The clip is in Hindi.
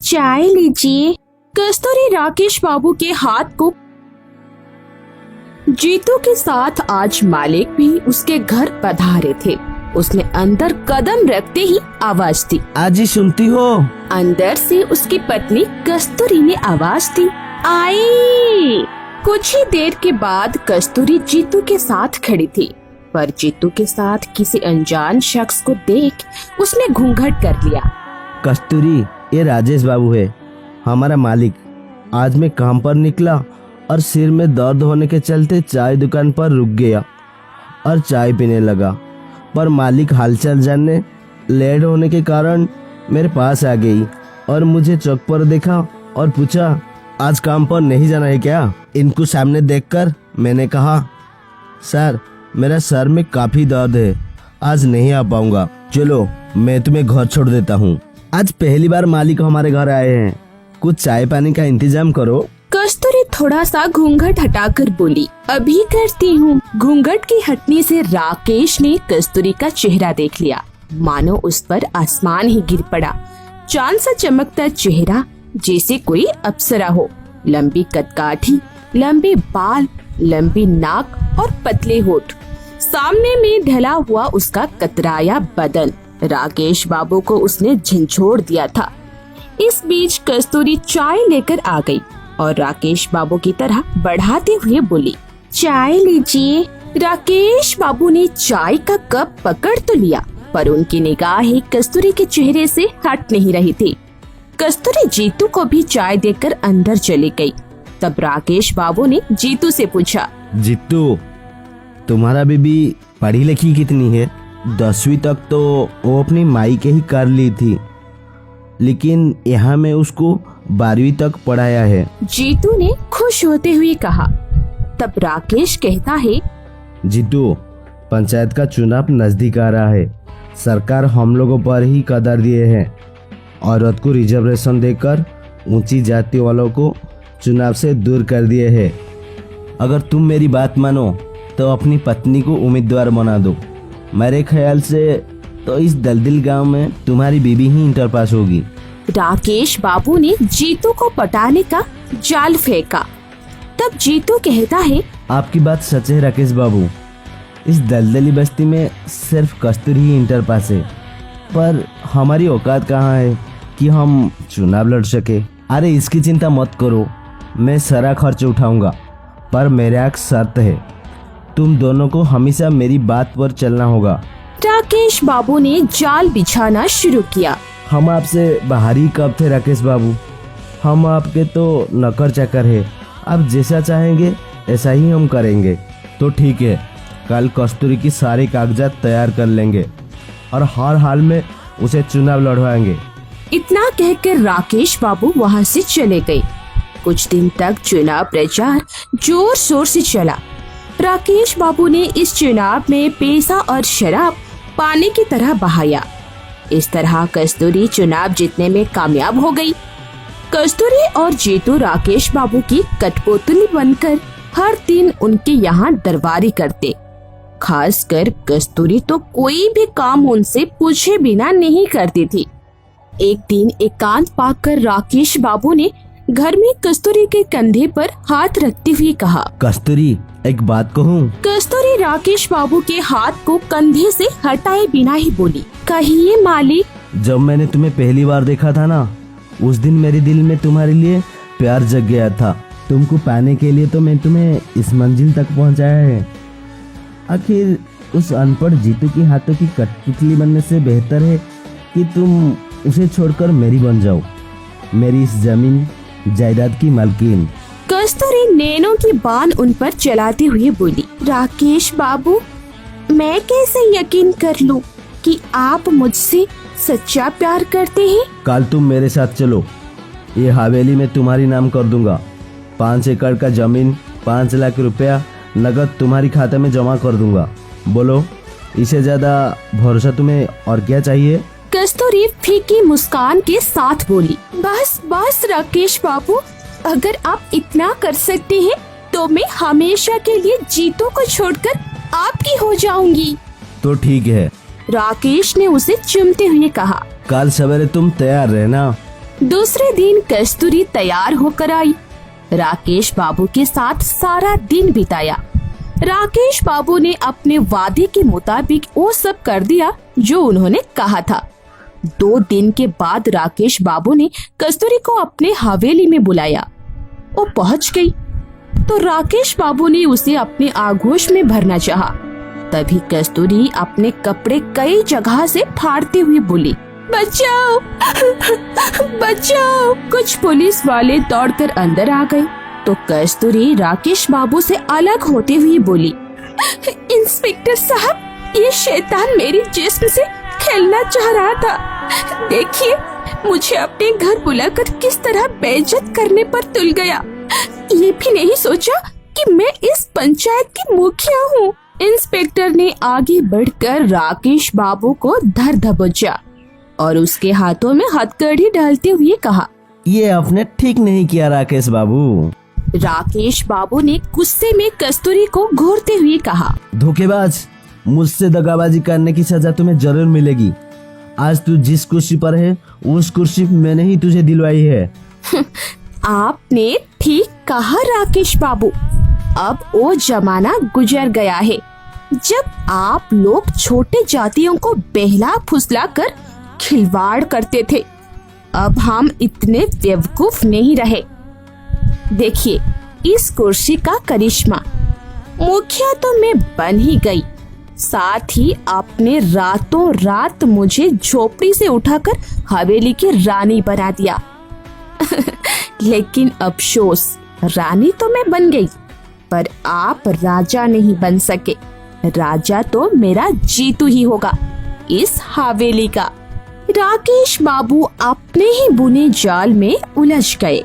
चाय लीजिए। कस्तूरी राकेश बाबू के हाथ को। जीतू के साथ आज मालिक भी उसके घर पधारे थे। उसने अंदर कदम रखते ही आवाज दी, आज ही सुनती हो? अंदर से उसकी पत्नी कस्तूरी ने आवाज दी, आई। कुछ ही देर के बाद कस्तूरी जीतू के साथ खड़ी थी, पर जीतू के साथ किसी अनजान शख्स को देख उसने घूंघट कर लिया। कस्तूरी, ये राजेश बाबू है, हमारा मालिक। आज मैं काम पर निकला और सिर में दर्द होने के चलते चाय दुकान पर रुक गया और चाय पीने लगा, पर मालिक हालचाल जानने लेट होने के कारण मेरे पास आ गई और मुझे चौक पर देखा और पूछा, आज काम पर नहीं जाना है क्या? इनको सामने देखकर मैंने कहा, सर मेरा सर में काफी दर्द है, आज नहीं आ पाऊंगा, चलो मैं तुम्हें घर छोड़ देता हूँ। आज पहली बार मालिक हमारे घर आए हैं, कुछ चाय पानी का इंतजाम करो। कस्तूरी थोड़ा सा घूंघट हटाकर बोली, अभी करती हूँ। घूंघट की हटने से राकेश ने कस्तूरी का चेहरा देख लिया, मानो उस पर आसमान ही गिर पड़ा। चांद सा चमकता चेहरा, जैसे कोई अप्सरा हो। लंबी कदकाठी, लंबे बाल, लंबी नाक और पतले होठ। सामने में ढला हुआ उसका कतराया बदन। राकेश बाबू को उसने झंझोड़ दिया था। इस बीच कस्तूरी चाय लेकर आ गई और राकेश बाबू की तरह बढ़ाते हुए बोली, चाय लीजिए। राकेश बाबू ने चाय का कप पकड़ तो लिया, पर उनकी निगाहें कस्तूरी के चेहरे से हट नहीं रही थी। कस्तूरी जीतू को भी चाय देकर अंदर चली गई। तब राकेश बाबू ने जीतू से पूछा, जीतू, तुम्हारा बीबी पढ़ी लिखी कितनी है? 10वीं तक तो वो अपनी माई के ही कर ली थी, लेकिन यहाँ मैं उसको 12वीं तक पढ़ाया है। जीतू ने खुश होते हुए कहा। तब राकेश कहता है, जीतू, पंचायत का चुनाव नजदीक आ रहा है, सरकार हम लोगों पर ही कदर दिए हैं। औरत को रिजर्वेशन देकर ऊंची जाति वालों को चुनाव से दूर कर दिए हैं। अगर तुम मेरी बात मानो तो अपनी पत्नी को उम्मीदवार बना दो। मेरे ख्याल से तो इस दलदल गांव में तुम्हारी बीबी ही इंटर पास होगी। राकेश बाबू ने जीतू को पटाने का जाल फेंका। तब जीतू कहता है, आपकी बात सच है राकेश बाबू, इस दलदली बस्ती में सिर्फ कस्तूरी ही इंटर पास है, पर हमारी औकात कहाँ है कि हम चुनाव लड़ सके। अरे इसकी चिंता मत करो, मैं सारा खर्च उठाऊंगा, पर मेरा एक शर्त है, तुम दोनों को हमेशा मेरी बात पर चलना होगा। राकेश बाबू ने जाल बिछाना शुरू किया। हम आपसे बाहरी कब थे राकेश बाबू, हम आपके तो नौकर चाकर है, आप जैसा चाहेंगे ऐसा ही हम करेंगे। तो ठीक है, कल कस्तूरी की सारे कागजात तैयार कर लेंगे और हर हाल में उसे चुनाव लड़वाएंगे। इतना कहकर राकेश बाबू वहाँ से चले गए। कुछ दिन तक चुनाव प्रचार जोर शोर से चला। राकेश बाबू ने इस चुनाव में पैसा और शराब पानी की तरह बहाया। इस तरह कस्तूरी चुनाव जीतने में कामयाब हो गई। कस्तूरी और जीतू राकेश बाबू की कठपुतली बनकर हर दिन उनके यहाँ दरबारी करते। खासकर कस्तूरी तो कोई भी काम उनसे पूछे बिना नहीं करती थी। एक दिन एकांत पाकर राकेश बाबू ने घर में कस्तूरी के कंधे पर हाथ रखते हुए कहा, कस्तूरी एक बात कहूँ? कस्तूरी राकेश बाबू के हाथ को कंधे से हटाए बिना ही बोली, कहिए मालिक। जब मैंने तुम्हें पहली बार देखा था ना, उस दिन मेरे दिल में तुम्हारे लिए प्यार जग गया था। तुमको पाने के लिए तो मैं तुम्हें इस मंजिल तक पहुंचाया है। आखिर उस अनपढ़ जीतू के हाथों की कठपुतली बनने से बेहतर है कि तुम उसे छोड़कर मेरी बन जाओ, मेरी इस जमीन जायदाद की मालकिन। कस्तूरी नैनों की बान उन पर चलाते हुए बोली, राकेश बाबू, मैं कैसे यकीन कर लूं कि आप मुझसे सच्चा प्यार करते हैं? कल तुम मेरे साथ चलो, ये हवेली में तुम्हारी नाम कर दूंगा। 5 एकड़ का जमीन, 5 लाख रुपया नगद तुम्हारी खाते में जमा कर दूंगा। बोलो, इससे ज्यादा भरोसा तुम्हें और क्या चाहिए? कस्तूरी फीकी मुस्कान के साथ बोली, बस बस राकेश बाबू, अगर आप इतना कर सकते हैं तो मैं हमेशा के लिए जीतू को छोड़कर आपकी हो जाऊंगी। तो ठीक है। राकेश ने उसे चूमते हुए कहा। कल सवेरे तुम तैयार रहना। दूसरे दिन कस्तूरी तैयार होकर आई। राकेश बाबू के साथ सारा दिन बिताया। राकेश बाबू ने अपने वादे के मुताबिक वो सब कर दिया जो उन्होंने कहा था। 2 दिन के बाद राकेश बाबू ने कस्तूरी को अपने हवेली में बुलाया। वो पहुंच गई तो राकेश बाबू ने उसे अपने आगोश में भरना चाहा। तभी कस्तूरी अपने कपड़े कई जगह से फाड़ते हुए बोली, बचाओ बचाओ। कुछ पुलिस वाले दौड़कर अंदर आ गए तो कस्तूरी राकेश बाबू से अलग होते हुए बोली, इंस्पेक्टर साहब, ये शैतान मेरी जिस्म से खेलना चाह रहा था। देखिए, मुझे अपने घर बुलाकर किस तरह बेइज्जत करने पर तुल गया। ये भी नहीं सोचा कि मैं इस पंचायत की मुखिया हूँ। इंस्पेक्टर ने आगे बढ़कर राकेश बाबू को धर दबोचा और उसके हाथों में हथकड़ी डालते हुए कहा, ये आपने ठीक नहीं किया राकेश बाबू। राकेश बाबू ने गुस्से में कस्तूरी को घूरते हुए कहा, धोखेबाज, मुझसे दगाबाजी करने की सजा तुम्हें जरूर मिलेगी। आज तू जिस कुर्सी पर है उस कुर्सी मैंने ही तुझे दिलवाई है। आपने ठीक कहा राकेश बाबू। अब वो जमाना गुजर गया है जब आप लोग छोटे जातियों को बहला फुसला कर खिलवाड़ करते थे। अब हम इतने बेवकूफ नहीं रहे। देखिए इस कुर्सी का करिश्मा। मुखिया तो मैं बन ही गई, साथ ही आपने रातों रात मुझे झोपड़ी से उठाकर हवेली की रानी बना दिया। लेकिन अफसोस, रानी तो मैं बन गई पर आप राजा नहीं बन सके। राजा तो मेरा जीतू ही होगा, इस हवेली का। राकेश बाबू अपने ही बुने जाल में उलझ गए।